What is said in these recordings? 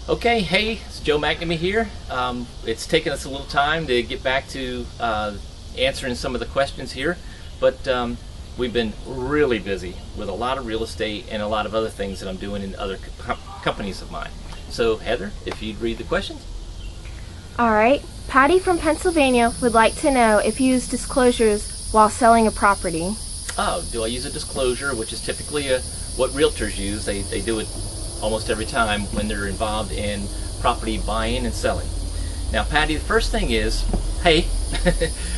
Okay, hey, it's Joe McNamee here. It's taken us a little time to get back to answering some of the questions here, but we've been really busy with a lot of real estate and a lot of other things that I'm doing in other companies of mine. So Heather, if you'd read the questions. All right. Patty from Pennsylvania would like to know if you use disclosures while selling a property. Oh, do I use a disclosure, which is typically what realtors use. They do it almost every time when they're involved in property buying and selling. Now, Patty, the first thing is, hey,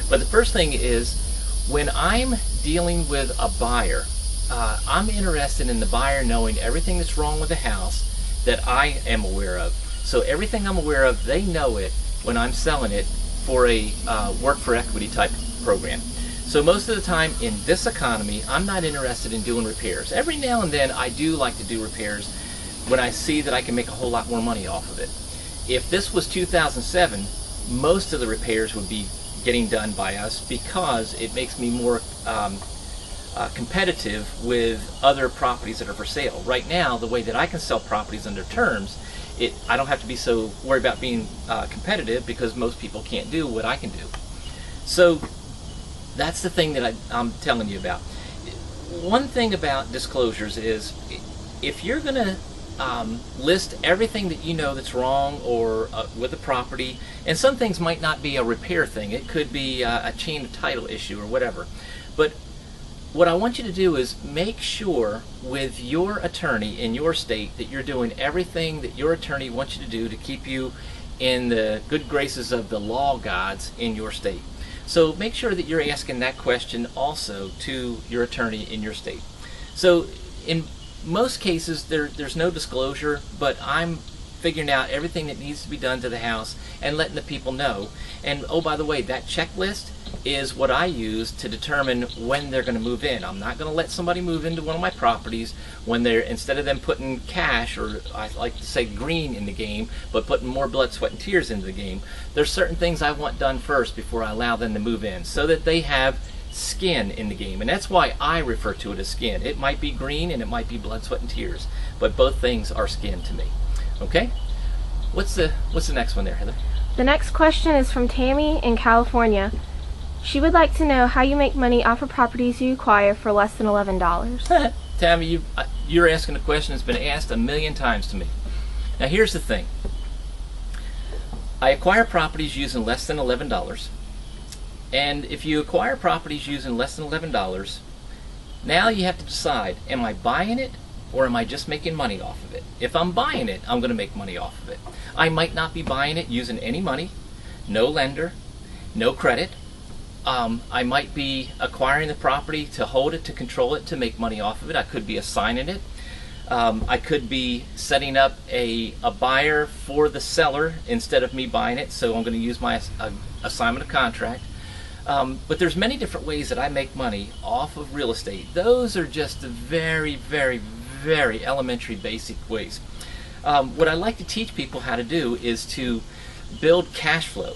but the first thing is when I'm dealing with a buyer, I'm interested in the buyer knowing everything that's wrong with the house that I am aware of. So everything I'm aware of, they know it when I'm selling it for a work for equity type program. So most of the time in this economy, I'm not interested in doing repairs. Every now and then I do like to do repairs when I see that I can make a whole lot more money off of it. If this was 2007, most of the repairs would be getting done by us because it makes me more competitive with other properties that are for sale. Right now, the way that I can sell properties under terms, I don't have to be so worried about being competitive because most people can't do what I can do. So that's the thing that I'm telling you about. One thing about disclosures is if you're going to list everything that you know that's wrong or with the property, and some things might not be a repair thing, it could be a chain of title issue or whatever, but what I want you to do is make sure with your attorney in your state that you're doing everything that your attorney wants you to do to keep you in the good graces of the law gods in your state. So make sure that you're asking that question also to your attorney in your state. So in most cases there's no disclosure, but I'm figuring out everything that needs to be done to the house and letting the people know. And oh, by the way, that checklist is what I use to determine when they're going to move in. I'm not going to let somebody move into one of my properties when they're, instead of them putting cash, or I like to say green in the game, but putting more blood, sweat, and tears into the game. There's certain things I want done first before I allow them to move in, so that they have skin in the game. And that's why I refer to it as skin. It might be green and it might be blood, sweat, and tears, but both things are skin to me. Okay? What's the next one there, Heather? The next question is from Tammy in California. She would like to know how you make money off of properties you acquire for less than $11. Tammy, you're asking a question that's been asked a million times to me. Now here's the thing. I acquire properties using less than $11. And if you acquire properties using less than $11, now you have to decide, am I buying it or am I just making money off of it? If I'm buying it, I'm going to make money off of it. I might not be buying it using any money, no lender, no credit. I might be acquiring the property to hold it, to control it, to make money off of it. I could be assigning it. I could be setting up a buyer for the seller instead of me buying it, so I'm going to use my assignment of contract. But there's many different ways that I make money off of real estate. Those are just the very, very, very elementary basic ways. What I like to teach people how to do is to build cash flow.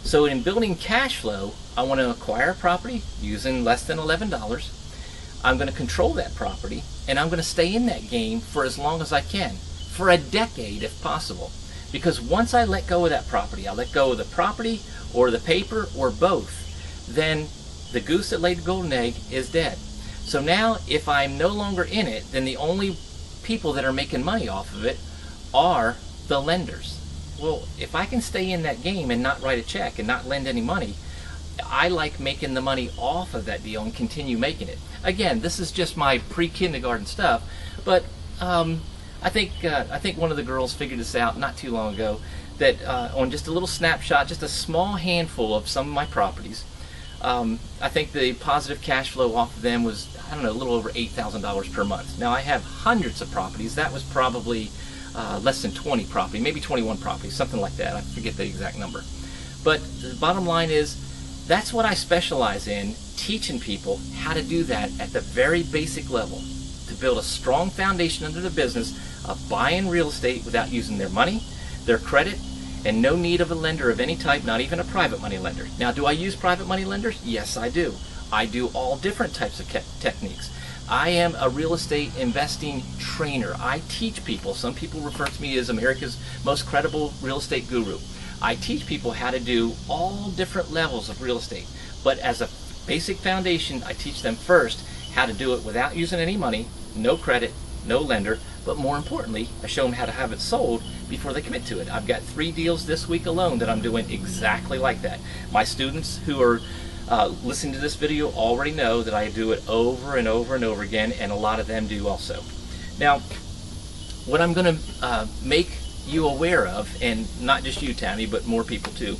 So in building cash flow, I want to acquire a property using less than $11. I'm going to control that property, and I'm going to stay in that game for as long as I can, for a decade if possible. Because once I let go of that property, I let go of the property or the paper or both, then the goose that laid the golden egg is dead. So now if I'm no longer in it, then the only people that are making money off of it are the lenders. Well, if I can stay in that game and not write a check and not lend any money, I like making the money off of that deal and continue making it. Again, this is just my pre-kindergarten stuff, but I think one of the girls figured this out not too long ago, that on just a little snapshot, just a small handful of some of my properties, I think the positive cash flow off of them was, I don't know, a little over $8,000 per month. Now I have hundreds of properties. That was probably less than 20 properties, maybe 21 properties, something like that. I forget the exact number. But the bottom line is, that's what I specialize in, teaching people how to do that at the very basic level, to build a strong foundation under the business of buying real estate without using their money, their credit, and no need of a lender of any type, not even a private money lender. Now, do I use private money lenders? Yes, I do. I do all different types of techniques. I am a real estate investing trainer. I teach people. Some people refer to me as America's most credible real estate guru. I teach people how to do all different levels of real estate. But as a basic foundation, I teach them first how to do it without using any money, no credit, no lender, but more importantly, I show them how to have it sold before they commit to it. I've got 3 deals this week alone that I'm doing exactly like that. My students who are listening to this video already know that I do it over and over and over again, and a lot of them do also. Now, what I'm going to make you aware of, and not just you, Tammy, but more people too,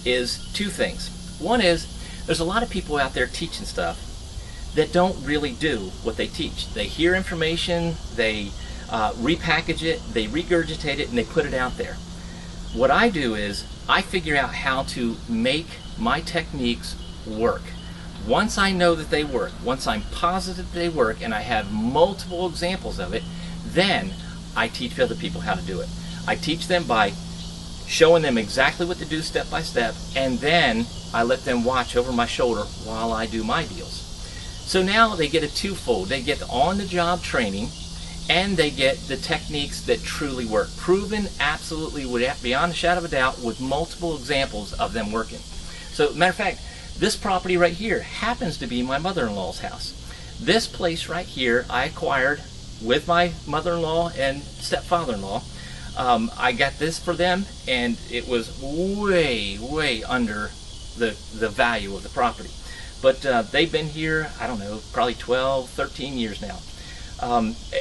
is 2 things. One is, there's a lot of people out there teaching stuff that don't really do what they teach. They hear information, they repackage it, they regurgitate it, and they put it out there. What I do is, I figure out how to make my techniques work. Once I know that they work, once I'm positive they work, and I have multiple examples of it, then I teach other people how to do it. I teach them by showing them exactly what to do step by step, and then I let them watch over my shoulder while I do my deals. So now they get a twofold. They get on-the-job training, and they get the techniques that truly work, proven absolutely beyond a shadow of a doubt with multiple examples of them working. So, matter of fact, this property right here happens to be my mother-in-law's house. This place right here I acquired with my mother-in-law and stepfather-in-law. I got this for them, and it was way under the value of the property. But they've been here, I don't know, probably 12, 13 years now.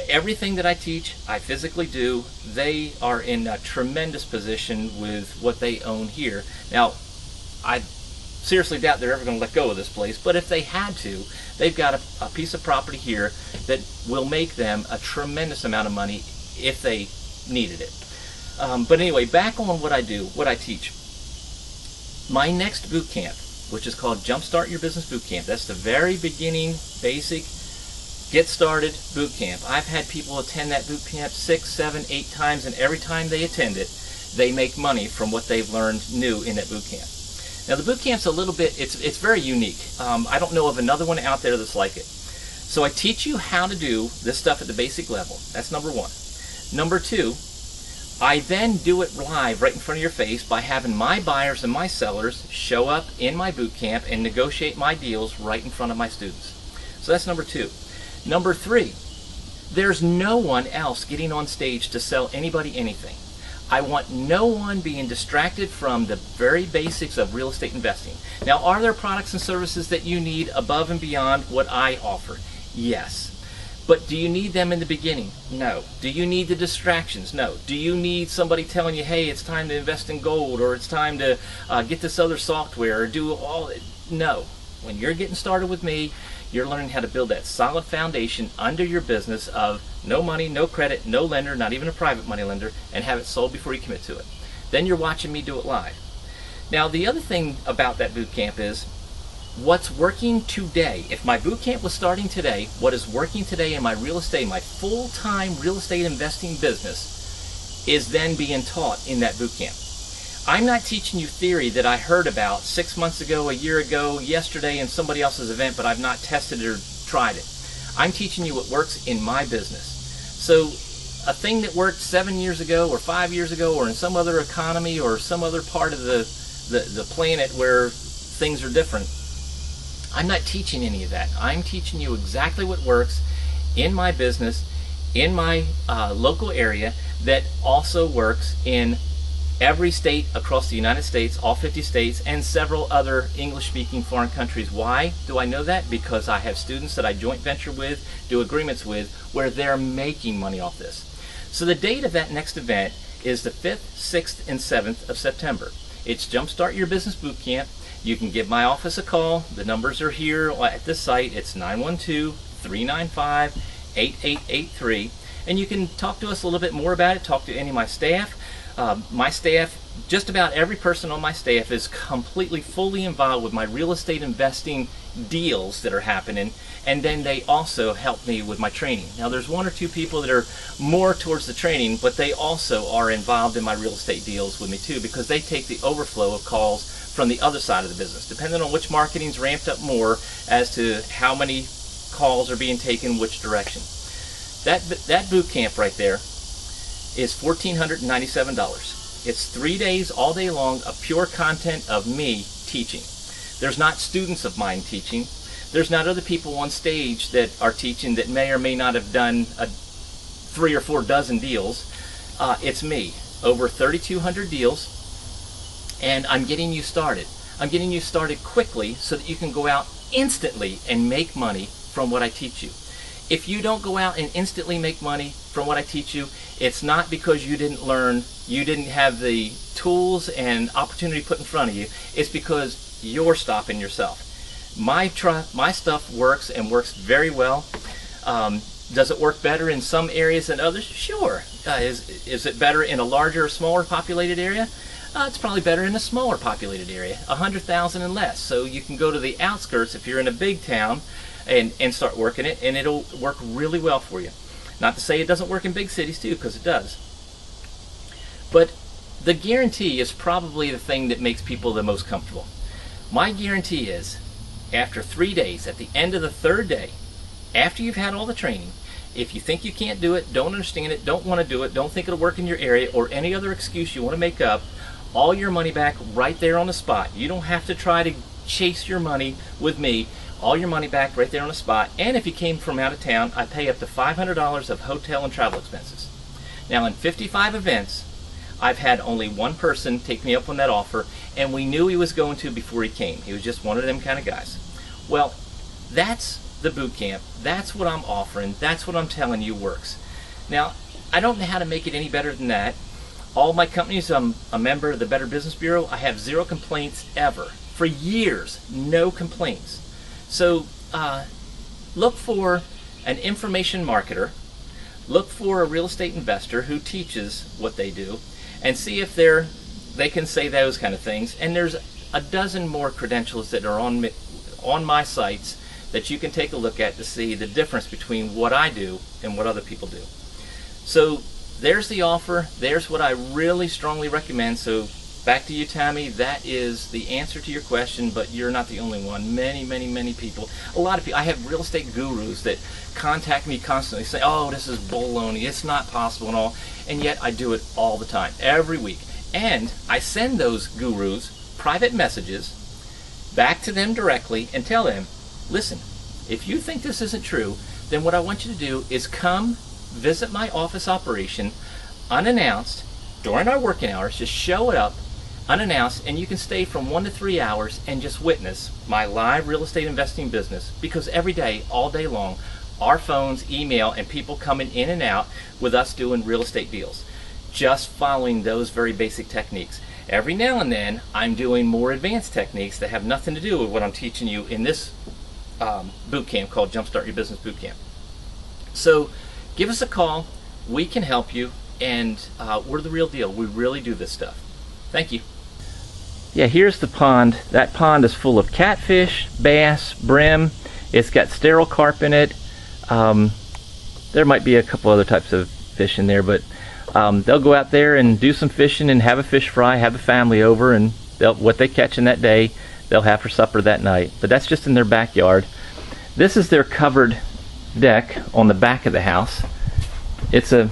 Everything that I teach, I physically do. They are in a tremendous position with what they own here. Now, I seriously doubt they're ever going to let go of this place, but if they had to, they've got a piece of property here that will make them a tremendous amount of money if they needed it. But anyway, back on what I do, what I teach. My next boot camp, which is called Jumpstart Your Business Boot Camp, that's the very beginning, basic, get started boot camp. I've had people attend that boot camp 6, 7, 8 times, and every time they attend it, they make money from what they've learned new in that boot camp. Now the boot camp's a little bit, it's very unique. I don't know of another one out there that's like it. So I teach you how to do this stuff at the basic level. That's number 1. Number 2, I then do it live right in front of your face by having my buyers and my sellers show up in my boot camp and negotiate my deals right in front of my students. So that's number 2. Number 3, there's no one else getting on stage to sell anybody anything. I want no one being distracted from the very basics of real estate investing. Now, are there products and services that you need above and beyond what I offer? Yes. But do you need them in the beginning? No. Do you need the distractions? No. Do you need somebody telling you, hey, it's time to invest in gold, or it's time to get this other software, or do all? No. When you're getting started with me, you're learning how to build that solid foundation under your business of no money, no credit, no lender, not even a private money lender, and have it sold before you commit to it. Then you're watching me do it live. Now, the other thing about that boot camp is what's working today. If my boot camp was starting today, what is working today in my real estate, my full-time real estate investing business, is then being taught in that boot camp. I'm not teaching you theory that I heard about 6 months ago, a year ago, yesterday in somebody else's event, but I've not tested it or tried it. I'm teaching you what works in my business. So a thing that worked 7 years ago or 5 years ago or in some other economy or some other part of the planet where things are different, I'm not teaching any of that. I'm teaching you exactly what works in my business, in my local area, that also works in every state across the United States, all 50 states, and several other English-speaking foreign countries. Why do I know that? Because I have students that I joint venture with, do agreements with, where they're making money off this. So the date of that next event is the 5th, 6th, and 7th of September. It's Jumpstart Your Business Boot Camp. You can give my office a call. The numbers are here at the site. It's 912-395-8883. And you can talk to us a little bit more about it, talk to any of my staff. My staff, just about every person on my staff is completely, fully involved with my real estate investing deals that are happening, and then they also help me with my training. Now there's 1 or 2 people that are more towards the training, but they also are involved in my real estate deals with me too, because they take the overflow of calls from the other side of the business, depending on which marketing's ramped up more as to how many calls are being taken which direction. That boot camp right there is $1,497. It's 3 days all day long of pure content of me teaching. There's not students of mine teaching. There's not other people on stage that are teaching that may or may not have done 3 or 4 dozen deals. It's me. Over 3,200 deals, and I'm getting you started. I'm getting you started quickly so that you can go out instantly and make money from what I teach you. If you don't go out and instantly make money from what I teach you, it's not because you didn't learn, you didn't have the tools and opportunity put in front of you. It's because you're stopping yourself. My stuff works and works very well. Does it work better in some areas than others? Sure. Is it better in a larger or smaller populated area? It's probably better in a smaller populated area, 100,000 and less. So you can go to the outskirts if you're in a big town and start working it, and it'll work really well for you. Not to say it doesn't work in big cities too, because it does. But the guarantee is probably the thing that makes people the most comfortable. My guarantee is, after 3 days, at the end of the 3rd day, after you've had all the training, if you think you can't do it, don't understand it, don't want to do it, don't think it'll work in your area, or any other excuse you want to make up, all your money back right there on the spot. You don't have to try to chase your money with me. All your money back right there on the spot. And if you came from out of town, I pay up to $500 of hotel and travel expenses. Now, in 55 events, I've had only one person take me up on that offer, and we knew he was going to before he came. He was just one of them kind of guys. Well, that's the boot camp. That's what I'm offering. That's what I'm telling you works. Now, I don't know how to make it any better than that. All my companies, I'm a member of the Better Business Bureau. I have 0 complaints ever. For years, no complaints. So look for an information marketer, look for a real estate investor who teaches what they do, and see if they can say those kind of things. And there's a dozen more credentials that are on my sites that you can take a look at to see the difference between what I do and what other people do. So there's the offer. There's what I really strongly recommend. So back to you, Tammy. That is the answer to your question, but you're not the only one. Many, many, many people. A lot of people. I have real estate gurus that contact me constantly, say, "Oh, this is baloney. It's not possible," and all. And yet I do it all the time, every week. And I send those gurus private messages back to them directly and tell them, "Listen, if you think this isn't true, then what I want you to do is come visit my office operation unannounced during our working hours. Just show it up unannounced, and you can stay from 1 to 3 hours and just witness my live real estate investing business, because every day, all day long, our phones, email, and people coming in and out with us doing real estate deals, just following those very basic techniques. Every now and then, I'm doing more advanced techniques that have nothing to do with what I'm teaching you in this boot camp called Jumpstart Your Business Boot Camp. So give us a call. We can help you, and we're the real deal. We really do this stuff. Thank you. Yeah, here's the pond. That pond is full of catfish, bass, brim. It's got sterile carp in it. There might be a couple other types of fish in there, but they'll go out there and do some fishing and have a fish fry, have a family over, and what they catch in that day, they'll have for supper that night. But that's just in their backyard. This is their covered deck on the back of the house. It's a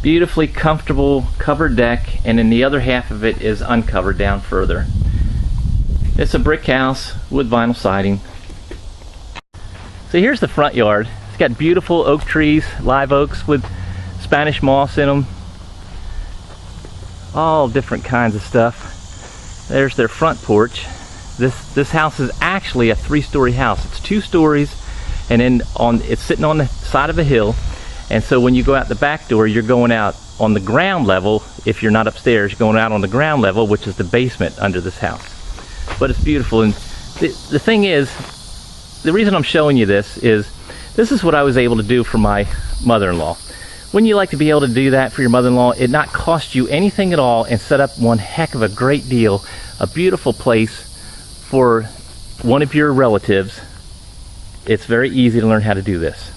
beautifully comfortable covered deck, and then the other half of it is uncovered down further. It's a brick house with vinyl siding. So here's the front yard. It's got beautiful oak trees, live oaks with Spanish moss in them. All different kinds of stuff. There's their front porch. This house is actually a 3-story house. It's 2 stories, and then it's sitting on the side of a hill. And so when you go out the back door, you're going out on the ground level. If you're not upstairs, you're going out on the ground level, which is the basement under this house. But it's beautiful. And the thing is, the reason I'm showing you this is what I was able to do for my mother-in-law. Wouldn't you like to be able to do that for your mother-in-law? It not cost you anything at all, and set up one heck of a great deal, a beautiful place for one of your relatives. It's very easy to learn how to do this.